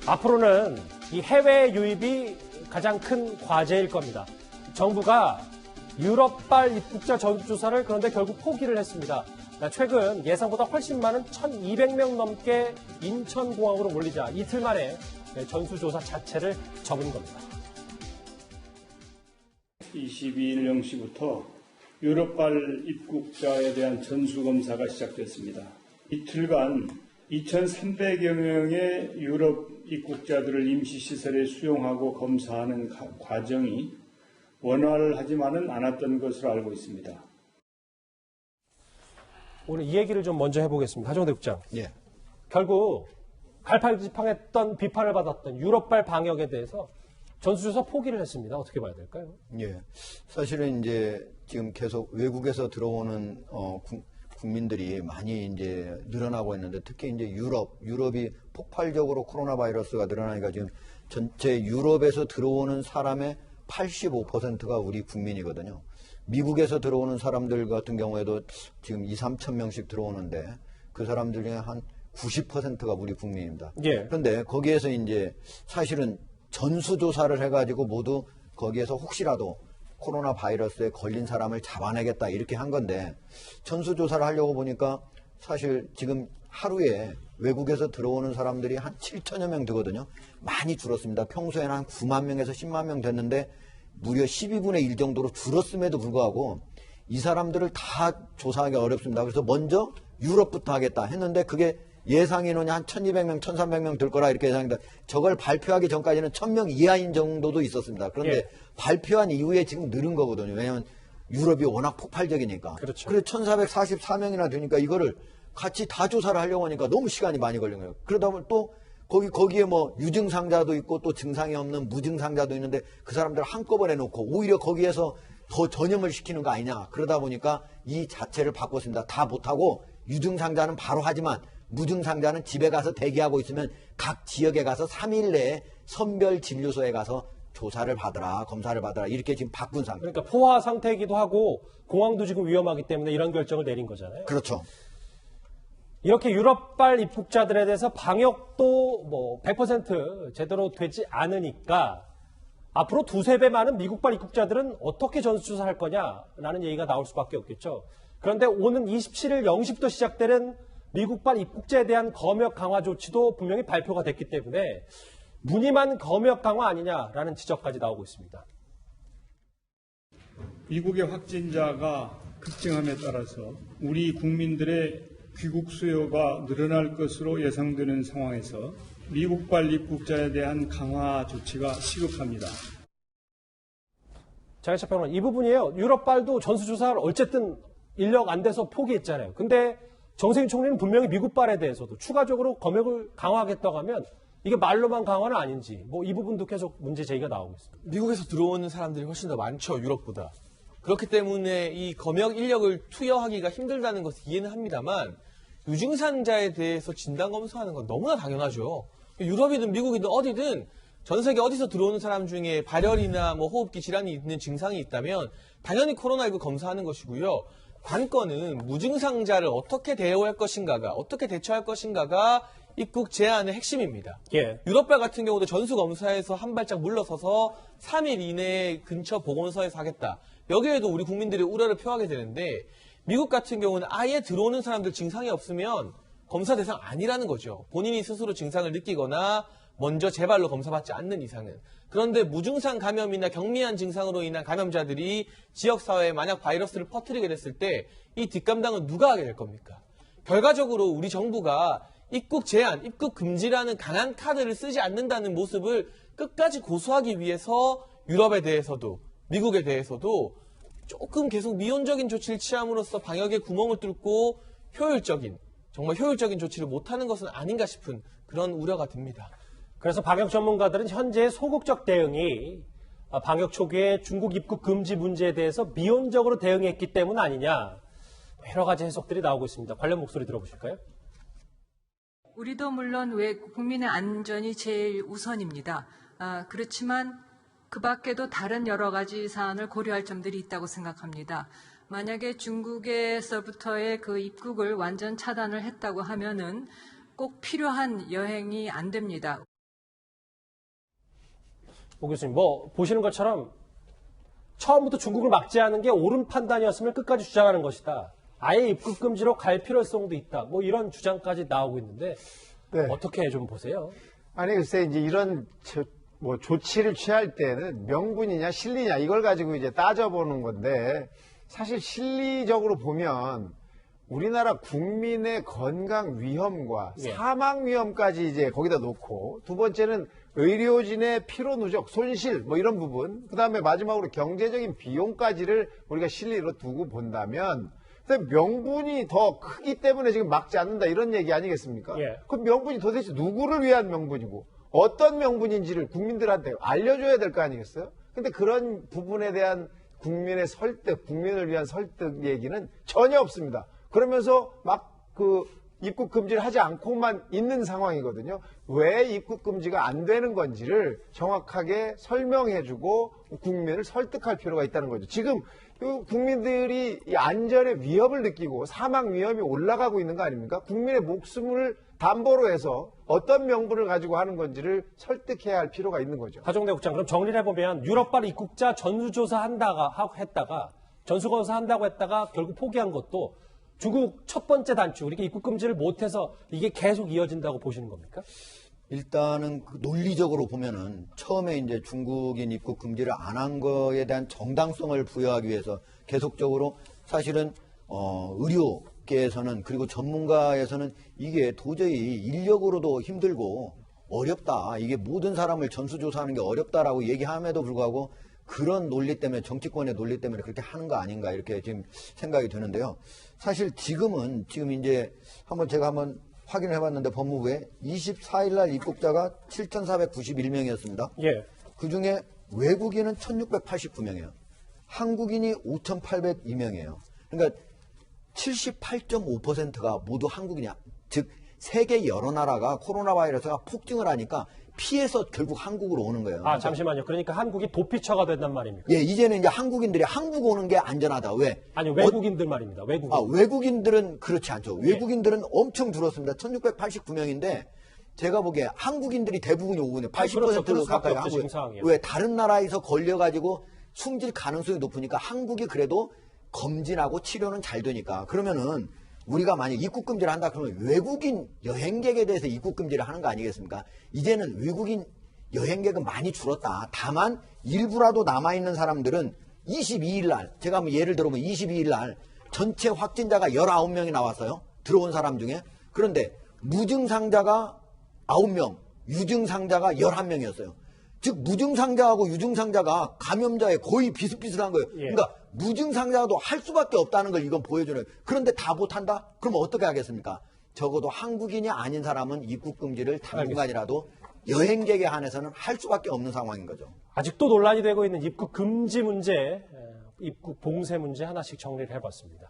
앞으로는 이 해외 유입이 가장 큰 과제일 겁니다. 정부가 유럽발 입국자 전수조사를 그런데 결국 포기를 했습니다. 최근 예상보다 훨씬 많은 1,200명 넘게 인천공항으로 몰리자 이틀 만에 전수조사 자체를 접은 겁니다. 22일 0시부터 유럽발 입국자에 대한 전수검사가 시작됐습니다. 이틀간 2,300여 명의 유럽 입국자들을 임시시설에 수용하고 검사하는 과정이 원활하지만은 않았던 것으로 알고 있습니다. 오늘 이 얘기를 좀 먼저 해보겠습니다. 하정대 국장. 예. 결국 갈팡질팡했던 비판을 받았던 유럽발 방역에 대해서 전수조사 포기를 했습니다. 어떻게 봐야 될까요? 예. 사실은 이제 지금 계속 외국에서 들어오는 국민들이 많이 이제 늘어나고 있는데 특히 이제 유럽이 폭발적으로 코로나 바이러스가 늘어나니까 지금 전체 유럽에서 들어오는 사람의 85%가 우리 국민이거든요. 미국에서 들어오는 사람들 같은 경우에도 지금 2-3천 명씩 들어오는데 그 사람들 중에 한 90%가 우리 국민입니다. 예. 그런데 거기에서 이제 사실은 전수조사를 해가지고 모두 거기에서 혹시라도 코로나 바이러스에 걸린 사람을 잡아내겠다 이렇게 한 건데 전수조사를 하려고 보니까 사실 지금 하루에 외국에서 들어오는 사람들이 한 7천여 명 되거든요. 많이 줄었습니다. 평소에는 한 9만 명에서 10만 명 됐는데 무려 12분의 1 정도로 줄었음에도 불구하고 이 사람들을 다 조사하기 어렵습니다. 그래서 먼저 유럽부터 하겠다 했는데 그게 예상 인원이 한 1,200명, 1,300명 될 거라 이렇게 예상합니다. 저걸 발표하기 전까지는 1,000명 이하인 정도도 있었습니다. 그런데 예. 발표한 이후에 지금 늘은 거거든요. 왜냐하면 유럽이 워낙 폭발적이니까. 그렇죠. 그래서 1,444명이나 되니까 이거를 같이 다 조사를 하려고 하니까 너무 시간이 많이 걸린 거예요. 그러다 보면 또 거기에 뭐 유증상자도 있고 또 증상이 없는 무증상자도 있는데 그 사람들을 한꺼번에 놓고 오히려 거기에서 더 전염을 시키는 거 아니냐. 그러다 보니까 이 자체를 바꿨습니다. 다 못하고 유증상자는 바로 하지만 무증상자는 집에 가서 대기하고 있으면 각 지역에 가서 3일 내에 선별 진료소에 가서 조사를 받으라, 검사를 받으라 이렇게 지금 바꾼 상태. 그러니까 포화 상태이기도 하고 공항도 지금 위험하기 때문에 이런 결정을 내린 거잖아요. 그렇죠. 이렇게 유럽발 입국자들에 대해서 방역도 뭐 100% 제대로 되지 않으니까 앞으로 2-3배 많은 미국발 입국자들은 어떻게 전수조사할 거냐라는 얘기가 나올 수밖에 없겠죠. 그런데 오는 27일 0시부터 시작되는 미국발 입국자에 대한 검역 강화 조치도 분명히 발표가 됐기 때문에 무늬만 검역 강화 아니냐라는 지적까지 나오고 있습니다. 미국의 확진자가 급증함에 따라서 우리 국민들의 귀국 수요가 늘어날 것으로 예상되는 상황에서 미국발 입국자에 대한 강화 조치가 시급합니다. 장혜철 평론 이 부분이에요. 유럽발도 전수조사를 어쨌든 인력 안 돼서 포기했잖아요. 근데 정세균 총리는 분명히 미국발에 대해서도 추가적으로 검역을 강화하겠다고 하면 이게 말로만 강화는 아닌지 뭐 이 부분도 계속 문제 제기가 나오고 있습니다. 미국에서 들어오는 사람들이 훨씬 더 많죠, 유럽보다. 그렇기 때문에 이 검역 인력을 투여하기가 힘들다는 것을 이해는 합니다만 유증상자에 대해서 진단검사하는 건 너무나 당연하죠. 유럽이든 미국이든 어디든 전 세계 어디서 들어오는 사람 중에 발열이나 뭐 호흡기 질환이 있는 증상이 있다면 당연히 코로나19 검사하는 것이고요. 관건은 무증상자를 어떻게 대우할 것인가가, 어떻게 대처할 것인가가 입국 제한의 핵심입니다. 예. 유럽발 같은 경우도 전수검사에서 한 발짝 물러서서 3일 이내에 근처 보건소에서 하겠다. 여기에도 우리 국민들이 우려를 표하게 되는데 미국 같은 경우는 아예 들어오는 사람들 증상이 없으면 검사 대상 아니라는 거죠. 본인이 스스로 증상을 느끼거나 먼저 재발로 검사받지 않는 이상은. 그런데 무증상 감염이나 경미한 증상으로 인한 감염자들이 지역사회에 만약 바이러스를 퍼뜨리게 됐을 때 이 뒷감당은 누가 하게 될 겁니까? 결과적으로 우리 정부가 입국 제한, 입국 금지라는 강한 카드를 쓰지 않는다는 모습을 끝까지 고수하기 위해서 유럽에 대해서도 미국에 대해서도 조금 계속 미온적인 조치를 취함으로써 방역의 구멍을 뚫고 정말 효율적인 조치를 못하는 것은 아닌가 싶은 그런 우려가 듭니다. 그래서 방역 전문가들은 현재의 소극적 대응이 방역 초기에 중국 입국 금지 문제에 대해서 미온적으로 대응했기 때문 아니냐 여러 가지 해석들이 나오고 있습니다. 관련 목소리 들어보실까요? 우리도 물론 국민의 안전이 제일 우선입니다. 그렇지만 그 밖에도 다른 여러 가지 사안을 고려할 점들이 있다고 생각합니다. 만약에 중국에서부터의 그 입국을 완전 차단을 했다고 하면은 꼭 필요한 여행이 안 됩니다. 오 교수님, 뭐 보시는 것처럼 처음부터 중국을 막지 않은 게 옳은 판단이었으면 끝까지 주장하는 것이다. 아예 입국 금지로 갈 필요성도 있다. 뭐 이런 주장까지 나오고 있는데 네. 어떻게 좀 보세요? 아니 글쎄 이제 이런 조치를 취할 때는 명분이냐 실리냐 이걸 가지고 이제 따져보는 건데 사실 실리적으로 보면 우리나라 국민의 건강 위험과 예. 사망 위험까지 이제 거기다 놓고 두 번째는 의료진의 피로 누적, 손실 뭐 이런 부분 그다음에 마지막으로 경제적인 비용까지를 우리가 실리로 두고 본다면 근데 명분이 더 크기 때문에 지금 막지 않는다 이런 얘기 아니겠습니까? 예. 그 명분이 도대체 누구를 위한 명분이고 어떤 명분인지를 국민들한테 알려줘야 될 거 아니겠어요? 근데 그런 부분에 대한 국민의 설득, 국민을 위한 설득 얘기는 전혀 없습니다. 그러면서 막 입국 금지를 하지 않고만 있는 상황이거든요. 왜 입국 금지가 안 되는 건지를 정확하게 설명해주고 국민을 설득할 필요가 있다는 거죠. 지금 국민들이 이 안전의 위협을 느끼고 사망 위험이 올라가고 있는 거 아닙니까? 국민의 목숨을 담보로 해서 어떤 명분을 가지고 하는 건지를 설득해야 할 필요가 있는 거죠. 하종대 국장, 그럼 정리를 해보면 유럽발 입국자 전수조사 했다가 결국 포기한 것도 중국 첫 번째 단추, 이렇게 입국 금지를 못해서 이게 계속 이어진다고 보시는 겁니까? 일단은 논리적으로 보면은 처음에 이제 중국인 입국 금지를 안 한 거에 대한 정당성을 부여하기 위해서 계속적으로 사실은 의료계에서는 그리고 전문가에서는 이게 도저히 인력으로도 힘들고 어렵다. 이게 모든 사람을 전수조사하는 게 어렵다라고 얘기함에도 불구하고 그런 논리 때문에 정치권의 논리 때문에 그렇게 하는 거 아닌가 이렇게 지금 생각이 드는데요. 사실 지금 이제 제가 한번 확인을 해봤는데 법무부에 24일 날 입국자가 7,491명이었습니다. 예. 그 중에 외국인은 1,689명이에요. 한국인이 5,802명이에요. 그러니까 78.5%가 모두 한국인이야. 즉 세계 여러 나라가 코로나 바이러스가 폭증을 하니까 피해서 결국 한국으로 오는 거예요. 아, 잠시만요. 그러니까 한국이 도피처가 된단 말입니까? 예, 이제는 이제 한국인들이 한국 오는 게 안전하다. 왜? 아니요, 외국인들 말입니다. 외국인. 외국인들은 그렇지 않죠. 외국인들은 엄청 줄었습니다. 1,689명인데 제가 보기에 한국인들이 대부분이 오거든요. 80% 그렇죠. 그럴 수밖에 가까이 없죠, 지금 상황이요. 왜? 다른 나라에서 걸려가지고 숨질 가능성이 높으니까 한국이 그래도 검진하고 치료는 잘 되니까. 그러면은 우리가 만약 입국 금지를 한다 그러면 외국인 여행객에 대해서 입국 금지를 하는 거 아니겠습니까? 이제는 외국인 여행객은 많이 줄었다. 다만 일부라도 남아있는 사람들은 22일 날 제가 한번 예를 들어보면 22일 날 전체 확진자가 19명이 나왔어요. 들어온 사람 중에. 그런데 무증상자가 9명, 유증상자가 11명이었어요. 즉 무증상자하고 유증상자가 감염자에 거의 비슷비슷한 거예요. 예. 그러니까 무증상자도 할 수밖에 없다는 걸 이건 보여주는 거예요. 그런데 다 못한다? 그럼 어떻게 하겠습니까? 적어도 한국인이 아닌 사람은 입국 금지를 당분간이라도 여행객에 한해서는 할 수밖에 없는 상황인 거죠. 아직도 논란이 되고 있는 입국 금지 문제, 입국 봉쇄 문제 하나씩 정리를 해봤습니다.